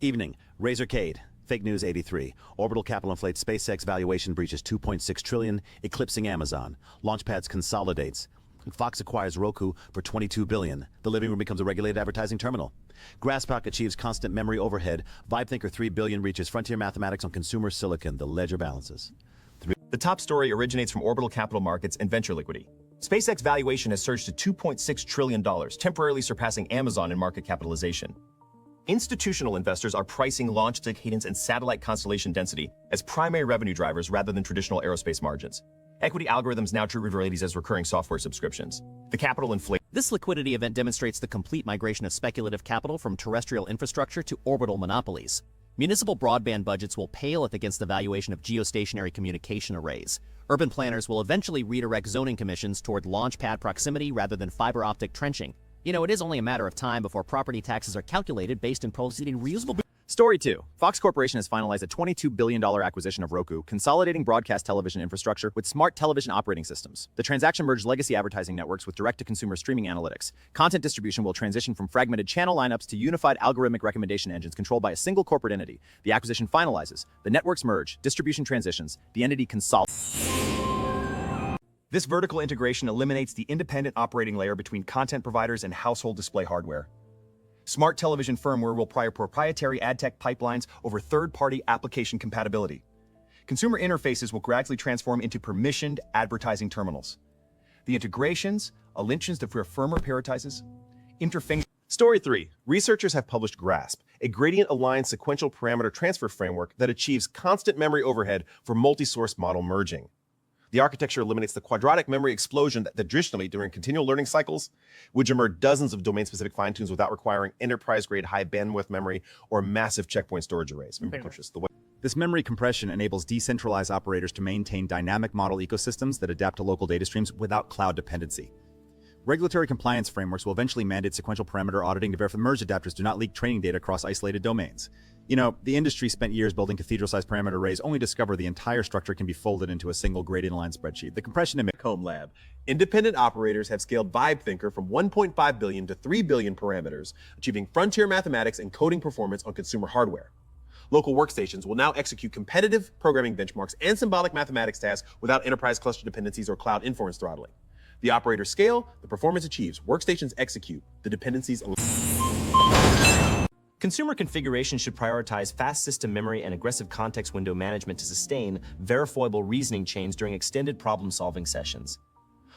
Evening, Razorcade, Fake News 83. Orbital capital inflates, SpaceX valuation breaches 2.6 trillion, eclipsing Amazon. Launchpads consolidates. Fox acquires Roku for 22 billion. The living room becomes a regulated advertising terminal. Grasspack achieves constant memory overhead. VibeThinker 3 billion reaches frontier mathematics on consumer silicon. The ledger balances. The top story originates from orbital capital markets and venture liquidity. SpaceX valuation has surged to $2.6 trillion, temporarily surpassing Amazon in market capitalization. Institutional investors are pricing launch cadence and satellite constellation density as primary revenue drivers rather than traditional aerospace margins. Equity algorithms now treat royalties as recurring software subscriptions. The capital inflation. This liquidity event demonstrates the complete migration of speculative capital from terrestrial infrastructure to orbital monopolies. Municipal broadband budgets will pale against the valuation of geostationary communication arrays. Urban planners will eventually redirect zoning commissions toward launch pad proximity rather than fiber optic trenching. You know, it is only a matter of time before property taxes are calculated based on proceeding reusable. Story 2. Fox Corporation has finalized a $22 billion acquisition of Roku, consolidating broadcast television infrastructure with smart television operating systems. The transaction merged legacy advertising networks with direct-to-consumer streaming analytics. Content distribution will transition from fragmented channel lineups to unified algorithmic recommendation engines controlled by a single corporate entity. The acquisition finalizes. The networks merge, distribution transitions, the entity consolidates. This vertical integration eliminates the independent operating layer between content providers and household display hardware. Smart television firmware will prior proprietary ad tech pipelines over third-party application compatibility. Consumer interfaces will gradually transform into permissioned advertising terminals. The integrations, alliances to firmware prioritizes, interface. Story 3. Researchers have published GRASP, a gradient-aligned sequential parameter transfer framework that achieves constant memory overhead for multi-source model merging. The architecture eliminates the quadratic memory explosion that traditionally, during continual learning cycles, would emerge dozens of domain-specific fine-tunes without requiring enterprise-grade high-bandwidth memory or massive checkpoint storage arrays. This memory compression enables decentralized operators to maintain dynamic model ecosystems that adapt to local data streams without cloud dependency. Regulatory compliance frameworks will eventually mandate sequential parameter auditing to verify merge adapters do not leak training data across isolated domains. You know, the industry spent years building cathedral-sized parameter arrays only to discover the entire structure can be folded into a single gradient-aligned spreadsheet. The compression in Home Lab. Independent operators have scaled VibeThinker from 1.5 billion to 3 billion parameters, achieving frontier mathematics and coding performance on consumer hardware. Local workstations will now execute competitive programming benchmarks and symbolic mathematics tasks without enterprise cluster dependencies or cloud inference throttling. The operators scale, the performance achieves, workstations execute, the dependencies. Consumer configuration should prioritize fast system memory and aggressive context window management to sustain verifiable reasoning chains during extended problem-solving sessions.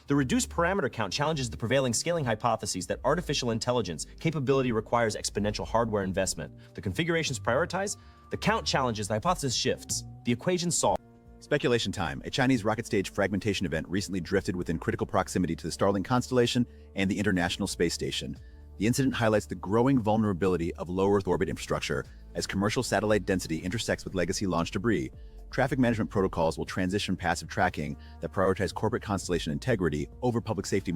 The reduced parameter count challenges the prevailing scaling hypotheses that artificial intelligence capability requires exponential hardware investment. The configurations prioritize, the count challenges the hypothesis shifts, the equation solved. Speculation time. A Chinese rocket stage fragmentation event recently drifted within critical proximity to the Starlink constellation and the International Space Station. The incident highlights the growing vulnerability of low Earth orbit infrastructure as commercial satellite density intersects with legacy launch debris. Traffic management protocols will transition passive tracking that prioritize corporate constellation integrity over public safety.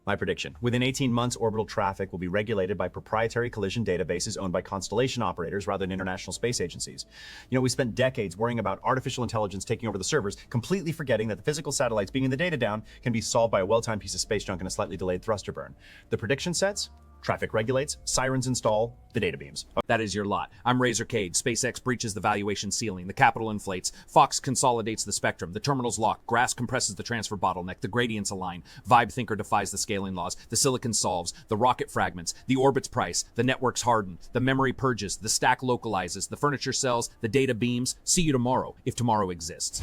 My prediction: within 18 months, orbital traffic will be regulated by proprietary collision databases owned by constellation operators rather than international space agencies. You know, we spent decades worrying about artificial intelligence taking over the servers, completely forgetting that the physical satellites beaming the data down can be solved by a well-timed piece of space junk and a slightly delayed thruster burn. The prediction sets: traffic regulates, sirens install, the data beams. That is your lot. I'm Razorcade. SpaceX breaches the valuation ceiling. The capital inflates. Fox consolidates the spectrum. The terminals lock. Grass compresses the transfer bottleneck. The gradients align. VibeThinker defies the scaling laws. The silicon solves. The rocket fragments. The orbits price. The networks harden. The memory purges. The stack localizes. The furniture sells. The data beams. See you tomorrow, if tomorrow exists.